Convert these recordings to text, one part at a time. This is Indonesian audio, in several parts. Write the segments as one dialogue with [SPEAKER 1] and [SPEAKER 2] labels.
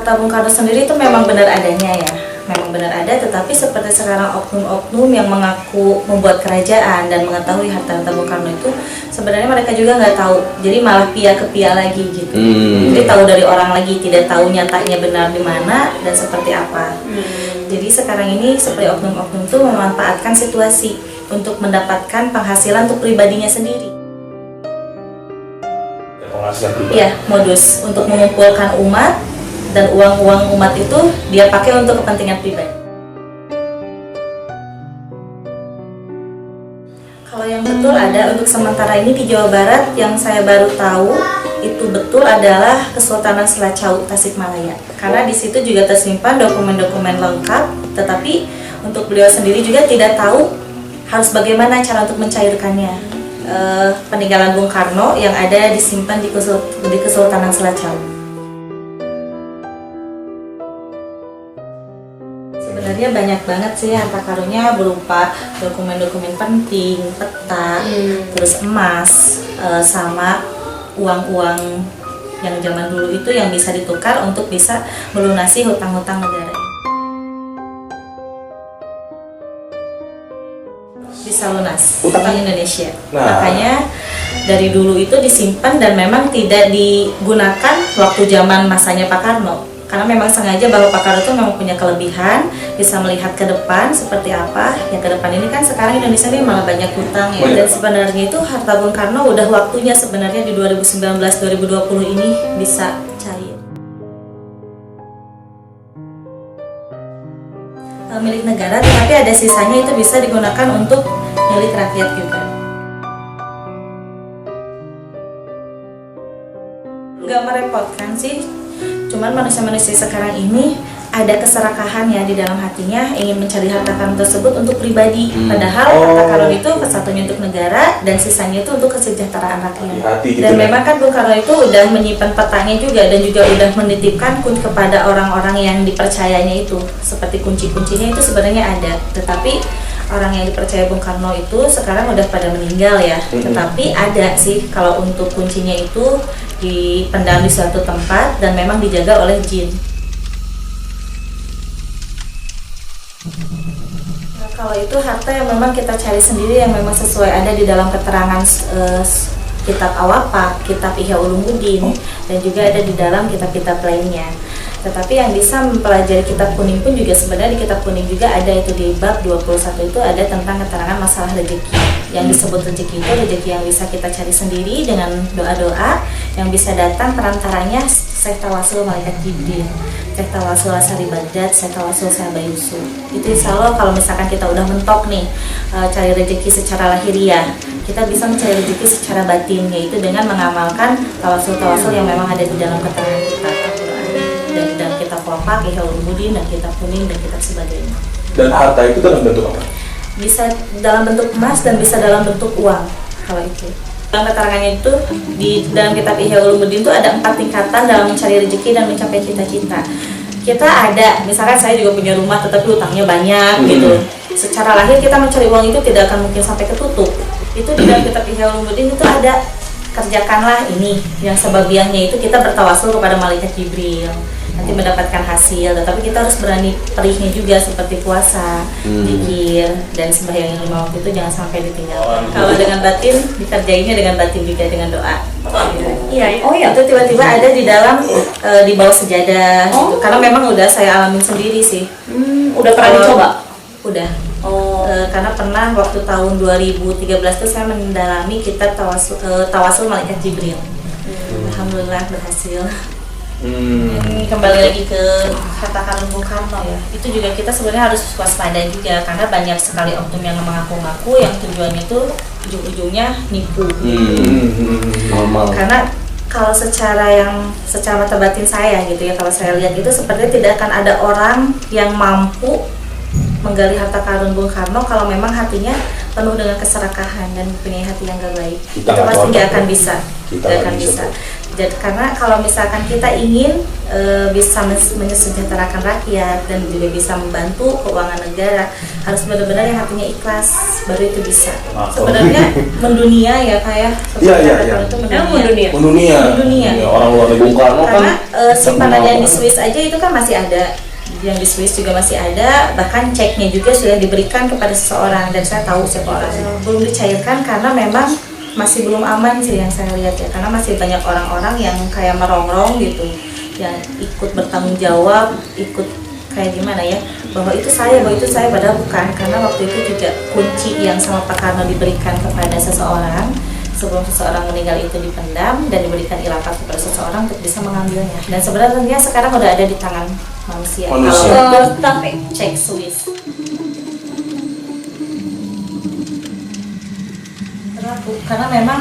[SPEAKER 1] harta Bung Karno sendiri itu memang benar adanya ya, memang benar ada, tetapi seperti sekarang oknum-oknum yang mengaku membuat kerajaan dan mengetahui harta Bung Karno itu sebenarnya mereka juga nggak tahu, jadi malah pia ke pia lagi gitu. Jadi tahu dari orang lagi, tidak tahu nyatanya benar di mana dan seperti apa. Jadi sekarang ini seperti oknum-oknum itu memanfaatkan situasi untuk mendapatkan penghasilan untuk pribadinya sendiri. Ya, modus untuk mengumpulkan umat dan uang-uang umat itu dia pakai untuk kepentingan pribadi. Kalau yang betul ada untuk sementara ini di Jawa Barat yang saya baru tahu itu betul adalah Kesultanan Selacau Tasikmalaya. Karena di situ juga tersimpan dokumen-dokumen lengkap, tetapi untuk beliau sendiri juga tidak tahu harus bagaimana cara untuk mencairkannya. Peninggalan Bung Karno yang ada disimpan di Kesultanan Selacau. Sebenarnya banyak banget sih harta karunnya berupa dokumen-dokumen penting, peta, terus emas, sama uang-uang yang zaman dulu itu yang bisa ditukar untuk bisa melunasi hutang-hutang negara. Bisa lunas utang Indonesia. Makanya dari dulu itu disimpan dan memang tidak digunakan waktu zaman masanya Pak Karno. Karena memang sengaja bahwa Pak Karno itu memang punya kelebihan, bisa melihat ke depan seperti apa. Yang ke depan ini kan sekarang Indonesia ini malah banyak hutang ya. Dan sebenarnya itu harta Bung Karno udah waktunya sebenarnya di 2019-2020 ini bisa cair. Milik negara, tetapi ada sisanya itu bisa digunakan untuk milik rakyat juga. Nggak merepotkan sih, cuman manusia-manusia sekarang ini ada keserakahan ya di dalam hatinya ingin mencari harta karun tersebut untuk pribadi. Padahal harta karun itu satunya untuk negara dan sisanya itu untuk kesejahteraan rakyat. Dan memang kan Bung Karno itu udah menyimpan petanya juga dan juga udah menitipkan kepada orang-orang yang dipercayanya itu. Seperti kunci-kuncinya itu sebenarnya ada, tetapi orang yang dipercaya Bung Karno itu sekarang udah pada meninggal ya. Tetapi ada sih kalau untuk kuncinya itu dipendam di suatu tempat dan memang dijaga oleh jin. Nah, kalau itu harta yang memang kita cari sendiri yang memang sesuai ada di dalam keterangan kitab Awapak, kitab Ihya Ulumuddin, dan juga ada di dalam kitab-kitab lainnya. Tetapi yang bisa mempelajari kitab kuning pun juga sebenarnya di kitab kuning juga ada itu di bab 21 itu ada tentang keterangan masalah rezeki. Yang disebut rezeki itu rezeki yang bisa kita cari sendiri dengan doa-doa yang bisa datang perantaranya Syekh Tawasul Malaikat Jibril, Syekh Tawasul Asari Baghdad, Syekh Tawasul Sahabat Yusuf. Itu insya Allah kalau misalkan kita udah mentok nih cari rezeki secara lahiriah, kita bisa mencari rezeki secara batin, yaitu dengan mengamalkan tawasul-tawasul yang memang ada di dalam keterangan kita. Dan kitab Wapak, Ihya Ulumuddin, dan kitab kuning, dan kitab sebagainya.
[SPEAKER 2] Dan harta itu dalam bentuk apa?
[SPEAKER 1] Bisa dalam bentuk emas dan bisa dalam bentuk uang kalau itu. Dalam keterangannya itu di dalam kitab Ihya Ulumuddin itu ada 4 tingkatan dalam mencari rezeki dan mencapai cita-cita. Kita ada, misalkan saya juga punya rumah tetapi utangnya banyak gitu. Secara lahir kita mencari uang itu tidak akan mungkin sampai ketutup. Itu di dalam kitab Ihya Ulumuddin itu ada, kerjakanlah ini yang sebabiannya itu kita bertawasul kepada Malaikat Jibril. Nanti mendapatkan hasil, tetapi kita harus berani perihnya juga seperti puasa, zikir, dan sembahyang 5 waktu itu jangan sampai ditinggalkan. Kalau dengan batin, dikerjainnya dengan batin juga dengan doa. Iya, itu tiba-tiba ada di dalam di bawah sejadah. Gitu. Karena memang udah saya alamin sendiri sih.
[SPEAKER 3] Udah pernah dicoba?
[SPEAKER 1] Udah. Karena pernah waktu tahun 2013 itu saya mendalami kitab tawasul Malaikat Jibril. Alhamdulillah berhasil. Kembali lagi ke harta karun Bung Karno ya, itu juga kita sebenarnya harus waspada juga karena banyak sekali oknum yang mengaku-ngaku yang tujuannya itu ujung-ujungnya nipu. Karena kalau secara mata batin saya gitu ya, kalau saya lihat itu sepertinya tidak akan ada orang yang mampu menggali harta karun Bung Karno kalau memang hatinya penuh dengan keserakahan dan mempunyai hati yang gak baik. Itu pasti gak akan bisa. Jadi karena kalau misalkan kita ingin bisa mensejahterakan rakyat dan juga bisa membantu keuangan negara, harus benar-benar yang hatinya ikhlas, baru itu bisa. Sebenarnya mendunia ya kayak itu mendunia.
[SPEAKER 2] Orang luar negeri Bung Karno kan
[SPEAKER 1] Karena simpanan yang di Swiss aja itu kan masih ada, yang di Swiss juga masih ada, bahkan ceknya juga sudah diberikan kepada seseorang dan saya tahu siapa orangnya. Belum dicairkan karena memang masih belum aman sih yang saya lihat ya, karena masih banyak orang-orang yang kayak merongrong gitu, yang ikut bertanggung jawab, ikut kayak gimana ya, bahwa itu saya, padahal bukan, karena waktu itu juga kunci yang sama Pak Karno diberikan kepada seseorang sebelum seseorang meninggal itu dipendam dan diberikan ilafat kepada seseorang untuk bisa mengambilnya, dan sebenarnya sekarang udah ada di tangan manusia. Kalau tapi cek Swiss. Karena memang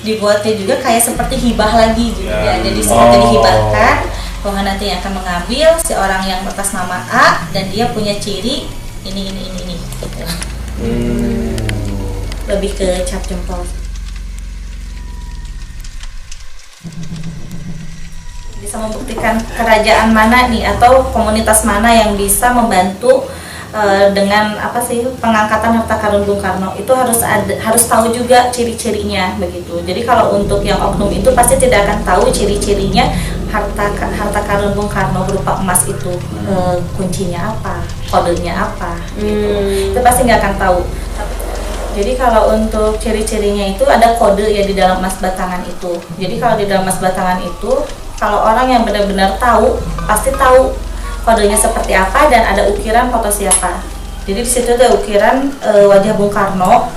[SPEAKER 1] dibuatnya juga kayak seperti hibah lagi gitu ya. Jadi seperti dihibahkan bahwa nanti yang akan mengambil si orang yang atas nama A dan dia punya ciri ini gitu. Lebih ke cap jempol. Bisa membuktikan kerajaan mana nih atau komunitas mana yang bisa membantu dengan pengangkatan harta karun Bung Karno, itu harus tahu juga ciri-cirinya begitu. Jadi kalau untuk yang oknum itu pasti tidak akan tahu ciri-cirinya harta karun Bung Karno berupa emas itu kuncinya apa, kodenya apa gitu. Itu pasti nggak akan tahu. Jadi kalau untuk ciri-cirinya itu ada kode ya di dalam emas batangan itu. Jadi kalau di dalam emas batangan itu, kalau orang yang benar-benar tahu pasti tahu kodenya seperti apa dan ada ukiran foto siapa. Jadi di situ ada ukiran wajah Bung Karno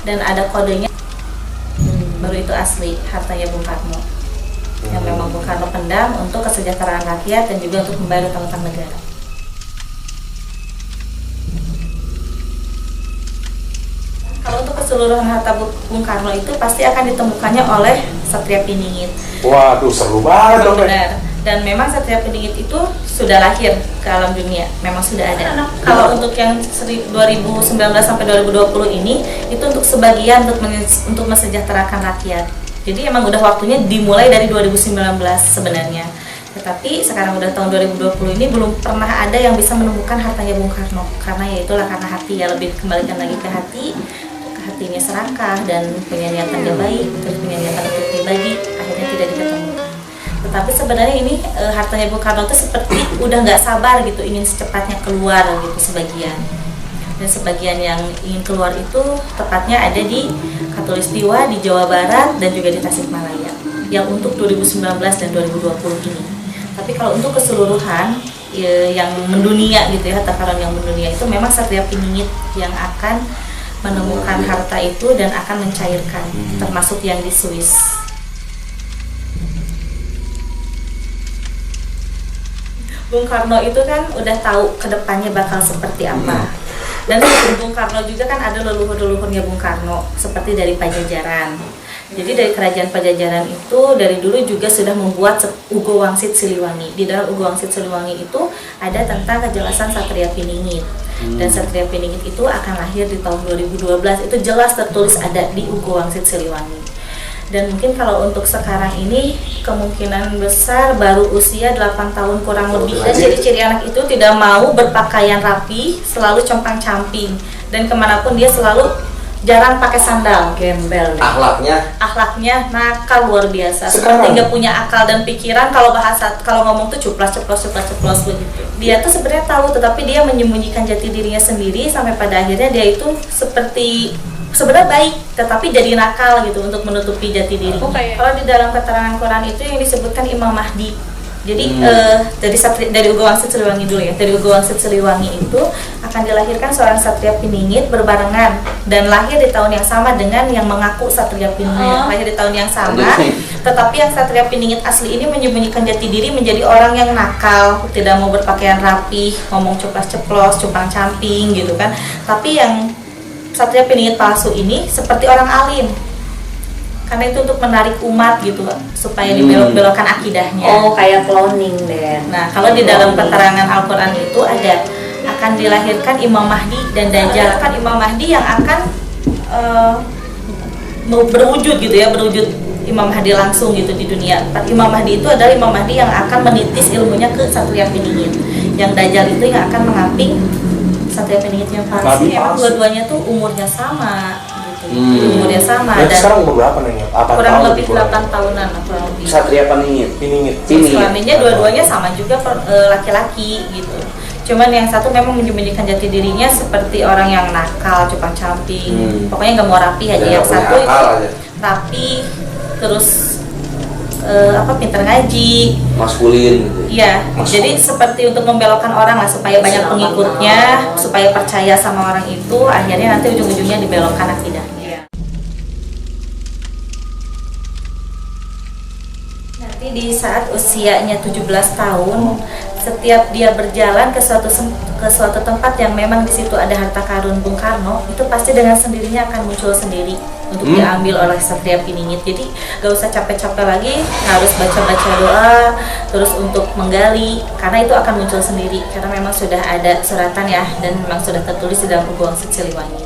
[SPEAKER 1] dan ada kodenya. Baru itu asli hartanya Bung Karno. Yang memang Bung Karno pendam untuk kesejahteraan rakyat dan juga untuk membayar utang-utang negara. Kalau untuk keseluruhan harta Bung Karno itu pasti akan ditemukannya oleh Satria Piningit.
[SPEAKER 2] Waduh, seru banget dong.
[SPEAKER 1] Benar. Dan memang Satria Piningit itu sudah lahir ke alam dunia, memang sudah ada. Kalau untuk yang 2019 sampai 2020 ini, itu untuk sebagian untuk mensejahterakan rakyat. Jadi emang udah waktunya dimulai dari 2019 sebenarnya. Tetapi sekarang udah tahun 2020 ini belum pernah ada yang bisa menemukan hartanya Bung Karno. Karena ya itulah, karena hati ya, lebih dikembalikan lagi ke hatinya serakah dan punya niatan yang baik, terus punya niatan untuk pribadi, akhirnya tidak diketemukan. Tetapi sebenarnya ini hartanya Bung Karno itu seperti udah nggak sabar gitu, ingin secepatnya keluar gitu sebagian. Dan sebagian yang ingin keluar itu tepatnya ada di Khatulistiwa, di Jawa Barat, dan juga di Tasikmalaya. Yang untuk 2019 dan 2020 ini. Tapi kalau untuk keseluruhan yang mendunia gitu ya, harta karun yang mendunia itu memang Satria Piningit yang akan menemukan harta itu dan akan mencairkan, termasuk yang di Swiss. Bung Karno itu kan udah tahu kedepannya bakal seperti apa. Dan Bung Karno juga kan ada leluhur-leluhurnya Bung Karno, seperti dari Pajajaran. Jadi dari kerajaan Pajajaran itu dari dulu juga sudah membuat Ugo Wangsit Siliwangi. Di dalam Ugo Wangsit Siliwangi itu ada tentang kejelasan Satria Piningit. Dan Satria Piningit itu akan lahir di tahun 2012. Itu jelas tertulis ada di Ugo Wangsit Siliwangi. Dan mungkin kalau untuk sekarang ini kemungkinan besar baru usia 8 tahun kurang lebih. Dan ciri-ciri anak itu tidak mau berpakaian rapi, selalu compang-camping, dan kemanapun dia selalu jarang pakai sandal.
[SPEAKER 4] Gembel.
[SPEAKER 1] Akhlaknya nakal luar biasa.
[SPEAKER 2] Sekarang?
[SPEAKER 1] Seperti nggak punya akal dan pikiran. Kalau ngomong tuh ceplos begitu. Dia tuh sebenarnya tahu, tetapi dia menyembunyikan jati dirinya sendiri sampai pada akhirnya dia itu seperti sebenarnya baik, tetapi jadi nakal gitu untuk menutupi jati diri. Kalau di dalam keterangan Quran itu yang disebutkan Imam Mahdi. Jadi dari Ugo Wangsit Siliwangi dulu ya. Dari Ugo Wangsit Siliwangi itu akan dilahirkan seorang Satria Piningit berbarengan dan lahir di tahun yang sama dengan yang mengaku Satria Piningit. Lahir di tahun yang sama, tetapi yang Satria Piningit asli ini menyembunyikan jati diri menjadi orang yang nakal, tidak mau berpakaian rapi, ngomong ceplos-ceplos, compang-camping gitu kan. Tapi yang Satria Piningit palsu ini seperti orang alim, karena itu untuk menarik umat gitu supaya dibelok-belokkan akidahnya.
[SPEAKER 3] Oh, kayak cloning deh.
[SPEAKER 1] Nah, kalau di dalam keterangan Al-Quran itu ada akan dilahirkan Imam Mahdi dan Dajjal. Kan Imam Mahdi yang akan berwujud gitu ya, berwujud Imam Mahdi langsung gitu di dunia. Imam Mahdi itu adalah Imam Mahdi yang akan menitis ilmunya ke Satria Piningit. Yang Dajjal itu yang akan mengamping Satria Piningit yang palsu. Emang dua-duanya tuh umurnya sama gitu. Umurnya sama.
[SPEAKER 2] Berarti
[SPEAKER 1] Dan
[SPEAKER 2] sekarang umur berapa nih?
[SPEAKER 1] kurang lebih 8 tahunan kurang lebih.
[SPEAKER 4] Satria Piningit.
[SPEAKER 2] Piningit.
[SPEAKER 1] Suaminya dua-duanya sama juga laki-laki gitu. Cuman yang satu memang menyembunyikan jati dirinya seperti orang yang nakal, cupang camping. Pokoknya nggak mau rapi aja.
[SPEAKER 4] Ya,
[SPEAKER 1] Yang satu itu
[SPEAKER 4] aja.
[SPEAKER 1] rapi, terus pintar ngaji.
[SPEAKER 4] Maskulin gitu.
[SPEAKER 1] Iya, jadi seperti untuk membelokkan orang lah supaya banyak pengikutnya, supaya percaya sama orang itu, akhirnya nanti ujung-ujungnya dibelokkan akidahnya. Nanti di saat usianya 17 tahun, setiap dia berjalan ke suatu tempat yang memang di situ ada harta karun Bung Karno, itu pasti dengan sendirinya akan muncul sendiri untuk diambil oleh Satria Piningit. Jadi gak usah capek-capek lagi harus baca-baca doa terus untuk menggali, karena itu akan muncul sendiri karena memang sudah ada suratan ya, dan memang sudah tertulis di dalam buku Wangsit Siliwangi.